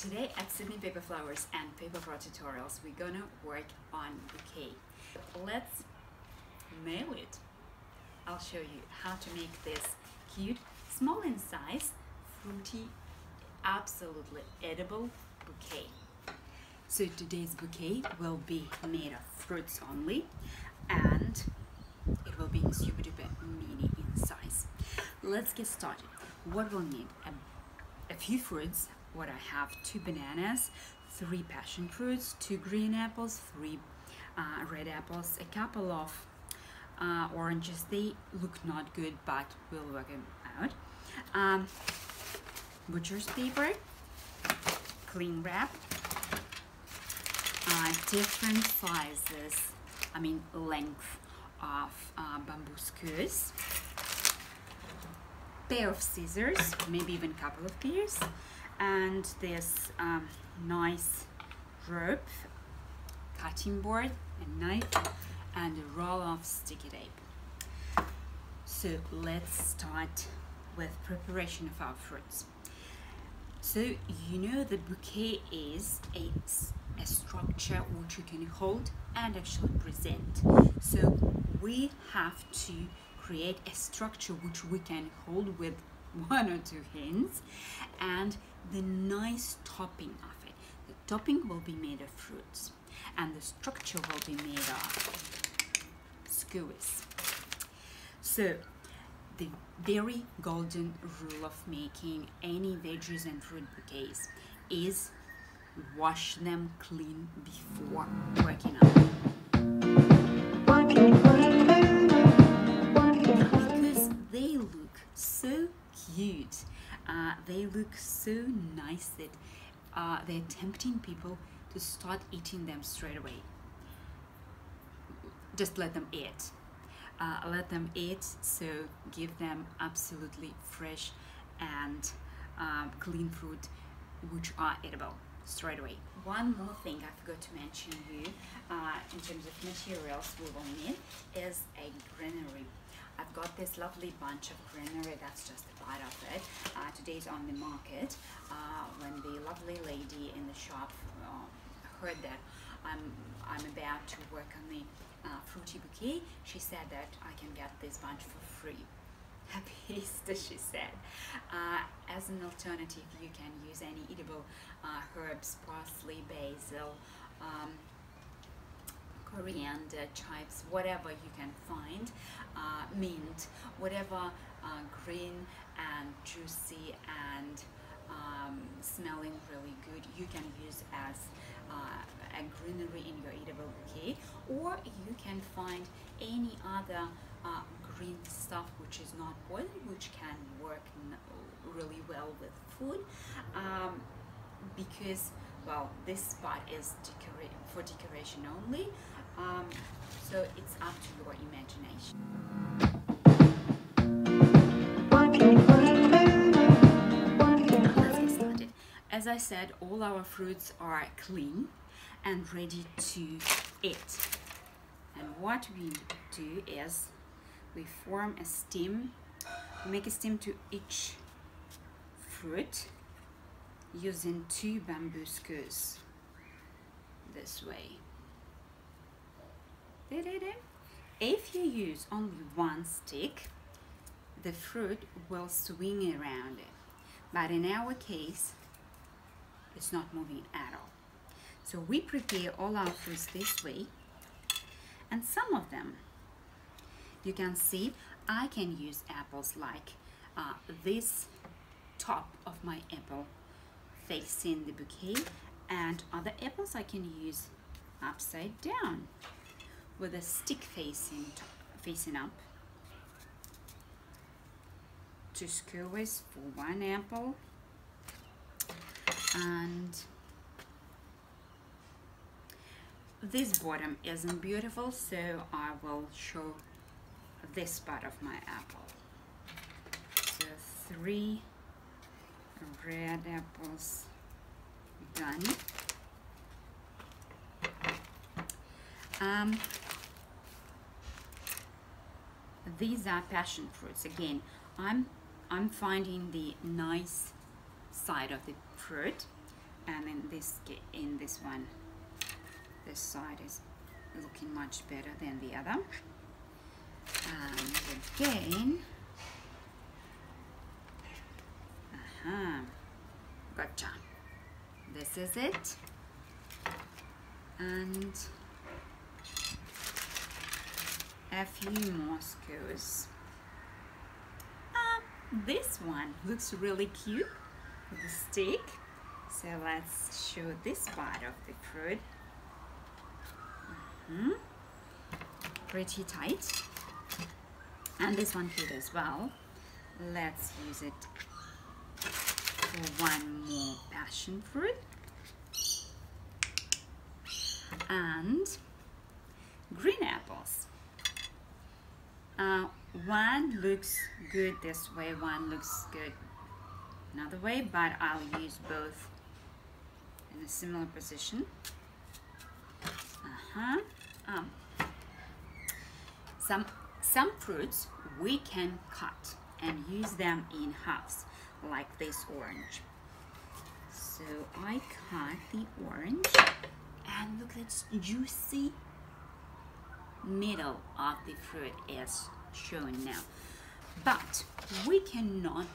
Today at Sydney Paper Flowers and Paper Pro Tutorials, we're gonna work on bouquet. Let's nail it. I'll show you how to make this cute, small in size, fruity, absolutely edible bouquet. So today's bouquet will be made of fruits only, and it will be super duper mini in size. Let's get started. What we'll need: a few fruits. What I have: 2 bananas, 3 passion fruits, 2 green apples, 3 red apples, a couple of oranges. They look not good, but we'll work them out. Butcher's paper, cling wrap, different sizes, length of bamboo skewers, pair of scissors, maybe even a couple of pairs, and this nice rope, cutting board, a knife, and a roll of sticky tape. So let's start with preparation of our fruits. So you know the bouquet is a structure which you can hold and actually present. So we have to create a structure which we can hold with 1 or 2 hands, and the nice topping of it. The topping will be made of fruits, and the structure will be made of skewers. So the very golden rule of making any veggies and fruit bouquets is wash them clean before working on them. Because they look so cute, they look so nice that they're tempting people to start eating them straight away. Just let them eat. So give them absolutely fresh and clean fruit which are edible straight away. One more thing I forgot to mention you in terms of materials we will need is a granary. I've got this lovely bunch of granary, that's just a part of it. Today's on the market. When the lovely lady in the shop heard that I'm about to work on the fruity bouquet, she said that I can get this bunch for free. Happy Easter, she said. As an alternative, you can use any edible herbs, parsley, basil, coriander, chives, whatever you can find, mint, whatever green and juicy and smelling really good, you can use as a greenery in your edible bouquet, or you can find any other green stuff which is not boiled, which can work really well with food, because, well, this spot is for decoration only, so it's up to your imagination. Let's get started. As I said, all our fruits are clean and ready to eat. And what we do is we form a stem. We make a stem to each fruit using 2 bamboo skewers this way. If you use only 1 stick, the fruit will swing around it, but in our case it's not moving at all. So we prepare all our fruits this way, and some of them you can see I can use apples like this top of my apple facing the bouquet, and other apples I can use upside down with a stick facing up. 2 skewers for 1 apple, and this bottom isn't beautiful, so I will show this part of my apple. So 3 red apples done. These are passion fruits. Again, I'm finding the nice side of the fruit. and in this one, this side is looking much better than the other. And again, gotcha. This is it. And a few more skewers. This one looks really cute with the stick. So let's show this part of the fruit. Pretty tight. And this one cute as well. Let's use it for one more passion fruit. And green apples. One looks good this way, one looks good another way, but I'll use both in a similar position. Some fruits we can cut and use them in halves, like this orange. So I cut the orange, and look, it's juicy. Middle of the fruit is shown now, but we cannot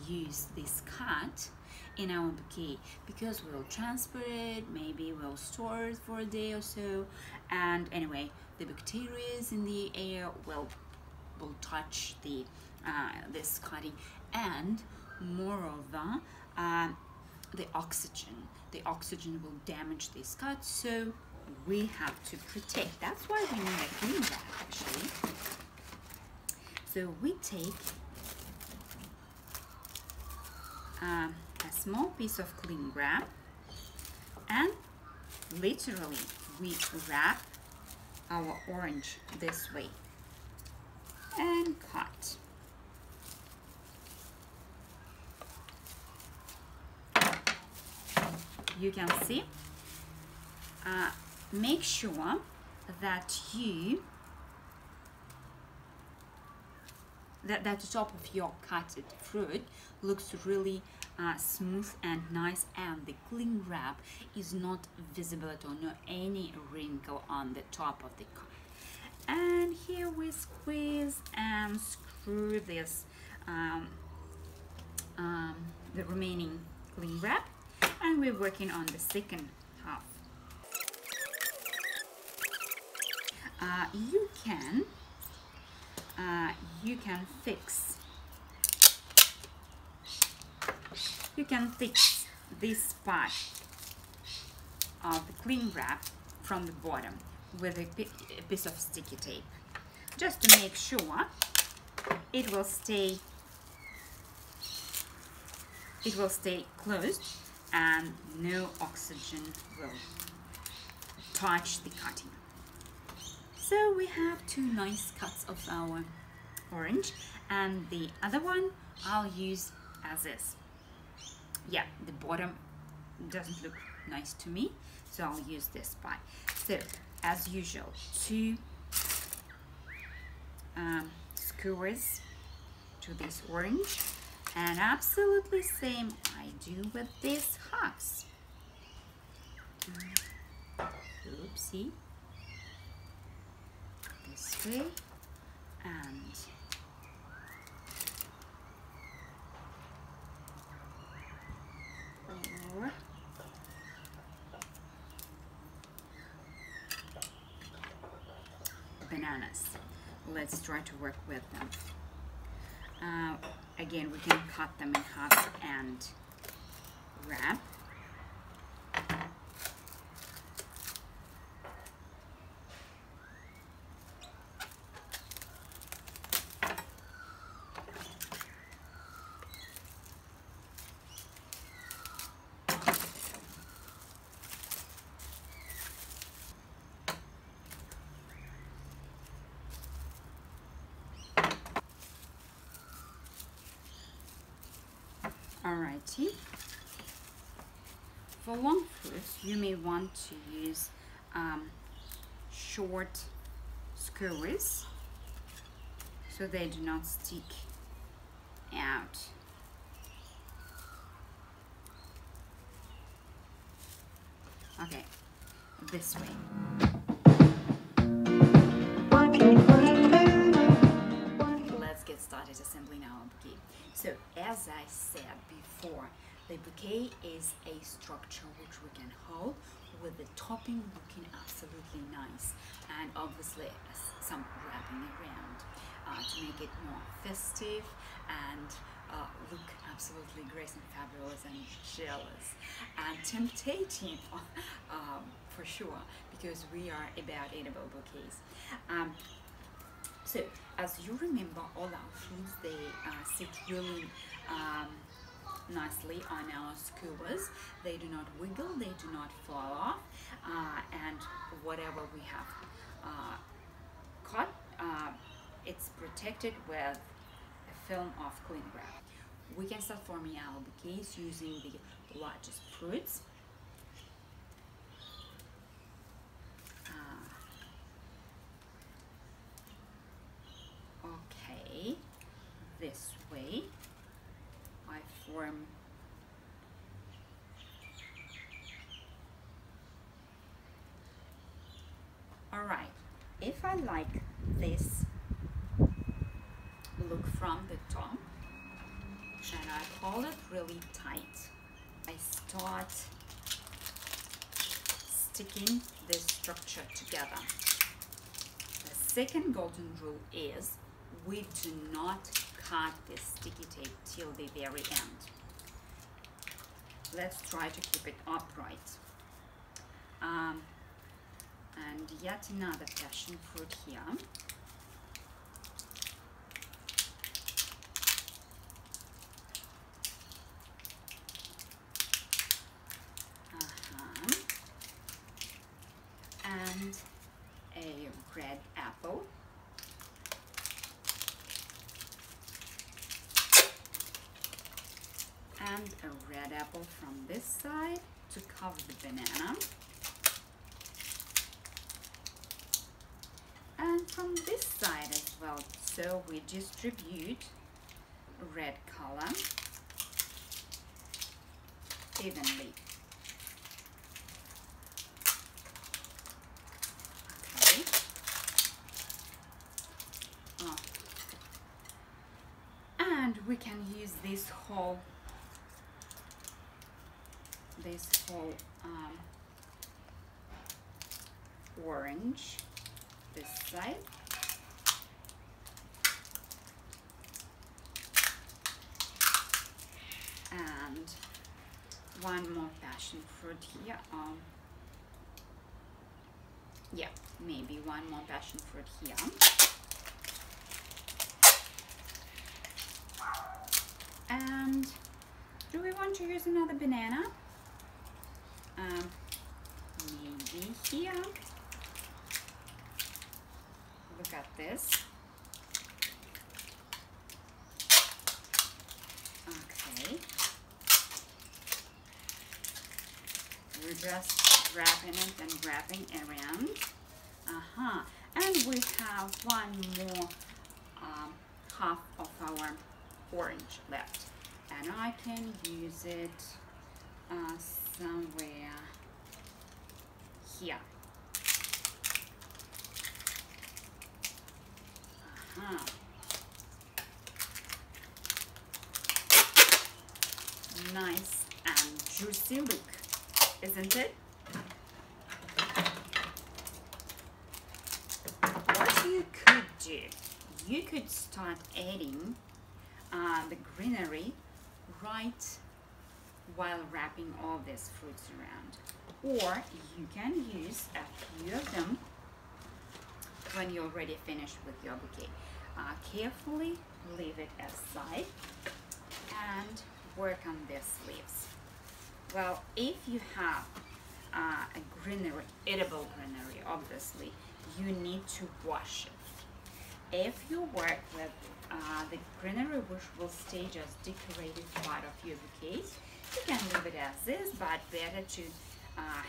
use this cut in our bouquet because we'll transport it, maybe we'll store it for a day or so, and anyway the bacteria in the air will touch the this cutting, and moreover the oxygen will damage this cut, so we have to protect. That's why we need a cling wrap actually. So we take a small piece of cling wrap and literally we wrap our orange this way and cut. You can see. Make sure that that the top of your cutted fruit looks really smooth and nice, and the cling wrap is not visible at all, no any wrinkle on the top of the cut. And here we squeeze and screw this the remaining cling wrap, and we're working on the second half. You can fix this part of the cling wrap from the bottom with a piece of sticky tape, just to make sure it will stay closed and no oxygen will touch the cutting. So we have two nice cuts of our orange, and the other one I'll use as is. Yeah, the bottom doesn't look nice to me, so I'll use this part. So as usual, two skewers to this orange, and absolutely same I do with this halves. Oopsie. This way, and bananas. Let's try to work with them. Again, we can cut them in half and wrap. Alrighty. For long fruits, you may want to use short skewers so they do not stick out. Okay, this way. Let's get started assembling our bouquet. So as I said before, the bouquet is a structure which we can hold with the topping looking absolutely nice, and obviously some wrapping around to make it more festive and look absolutely grace and fabulous and jealous and tempting for sure, because we are about edible bouquets. So as you remember, all our fruits, they sit really nicely on our skewers. They do not wiggle, they do not fall off, and whatever we have cut, it's protected with a film of cling wrap. We can start forming our bouquets using the largest fruits. Okay, this way I form alright. If I like this look from the top and I hold it really tight, I start sticking this structure together. The second golden rule is we do not cut this sticky tape till the very end. Let's try to keep it upright. And yet another passion fruit here. And a red apple. And a red apple from this side to cover the banana. And from this side as well, so we distribute red color evenly. Okay. Oh. And we can use this whole orange this side, and one more passion fruit here. Yeah, maybe one more passion fruit here. And do we want to use another banana? Maybe here. Look at this. Okay. We're just wrapping it and wrapping around. And we have one more half of our orange left, and I can use it somewhere here. Nice and juicy look, isn't it? What you could do, you could start adding the greenery right while wrapping all these fruits around, or you can use a few of them when you're already finished with your bouquet. Carefully leave it aside and work on these leaves. Well, if you have a greenery, edible greenery, obviously, you need to wash it. If you work with the greenery which will stay just decorated part of your bouquet, you can leave it as is, but better to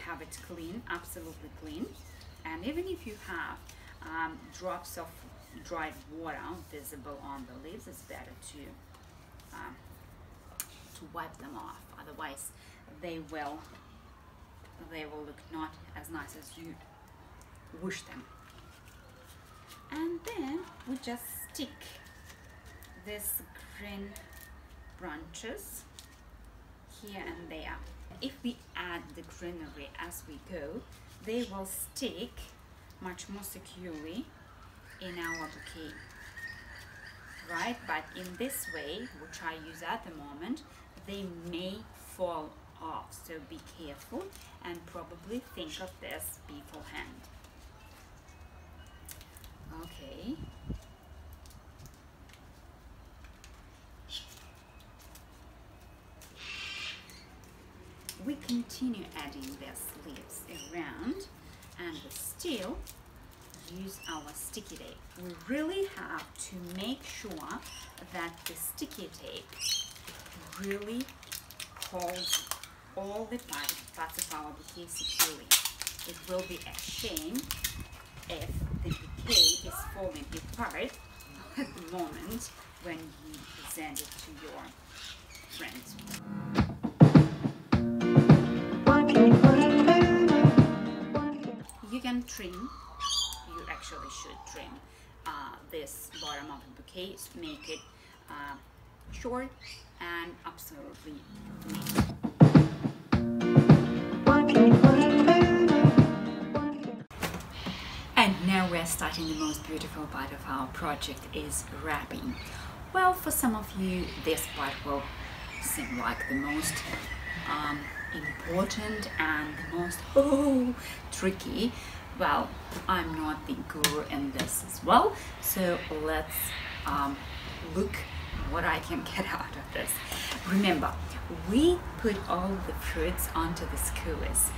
have it clean, absolutely clean. And even if you have drops of dried water visible on the leaves, it's better to wipe them off, otherwise they will they will look not as nice as you wish them. And then we just stick this green branches here and there. If we add the greenery as we go, they will stick much more securely in our bouquet, right? But in this way, which I use at the moment, they may fall off, so be careful and probably think of this beforehand. Okay. We continue adding these leaves around, and we still use our sticky tape. We really have to make sure that the sticky tape really holds all the parts of our bouquet securely. It will be a shame if the bouquet is falling apart at the moment when you present it to your friends. You can trim, you actually should trim this bottom of the bouquet, make it short and absolutely neat. And now we're starting the most beautiful part of our project, is wrapping. Well, for some of you this part will seem like the most important and the most tricky. Well, I'm not the guru in this as well, so let's look what I can get out of this. Remember, we put all the fruits onto the skewers.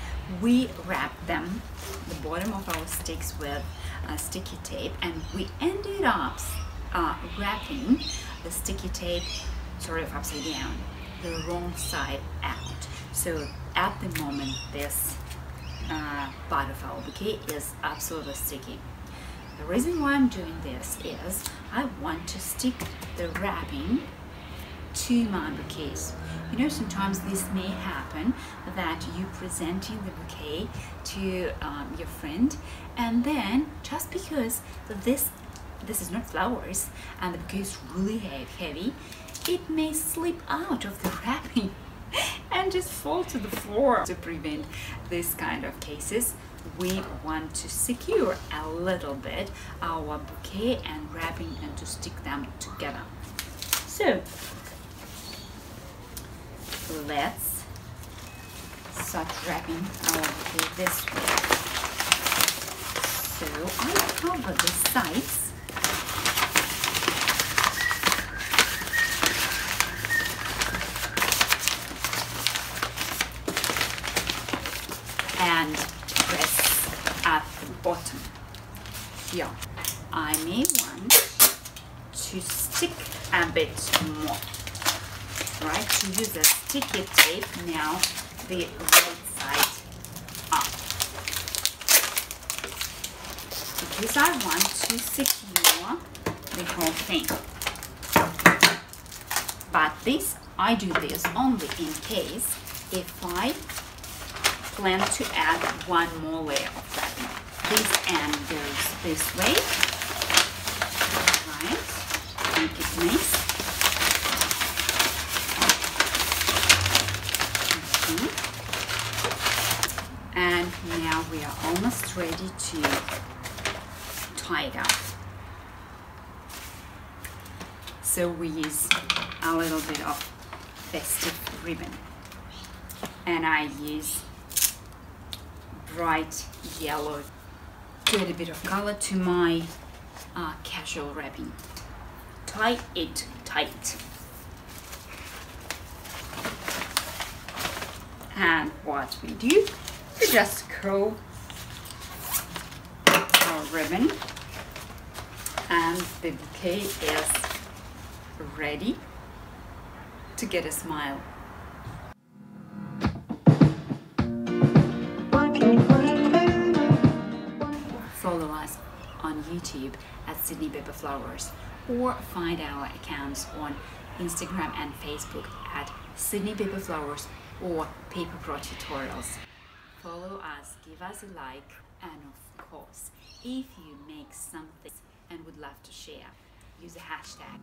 We wrap them, the bottom of our sticks, with sticky tape, and we ended up wrapping the sticky tape sort of upside down, the wrong side out. So at the moment, this part of our bouquet is absolutely sticky. The reason why I'm doing this is I want to stick the wrapping to my bouquets. You know, sometimes this may happen that you presenting the bouquet to your friend, and then just because this is not flowers and the bouquet is really heavy, it may slip out of the wrapping and just fall to the floor. To prevent this kind of cases, we want to secure a little bit our bouquet and wrapping and to stick them together. So let's start wrapping our bouquet this way. So I cover the sides and press at the bottom here. I may want to stick a bit more, right? To use a sticky tape now, the right side up, because I want to secure the whole thing. But I do this only in case if I plan to add one more layer of wrapping. This end goes this way, right? Make it nice. And now we are almost ready to tie it up. So we use a little bit of festive ribbon, and I use bright yellow to add a bit of color to my casual wrapping. Tie it tight. And what we do, we just curl our ribbon, and the bouquet is ready to get a smile. Follow us on YouTube at Sydney Paper Flowers, or find our accounts on Instagram and Facebook at Sydney Paper Flowers or Paper Pro Tutorials. follow us, give us a like, and of course, if you make something and would love to share, use a hashtag.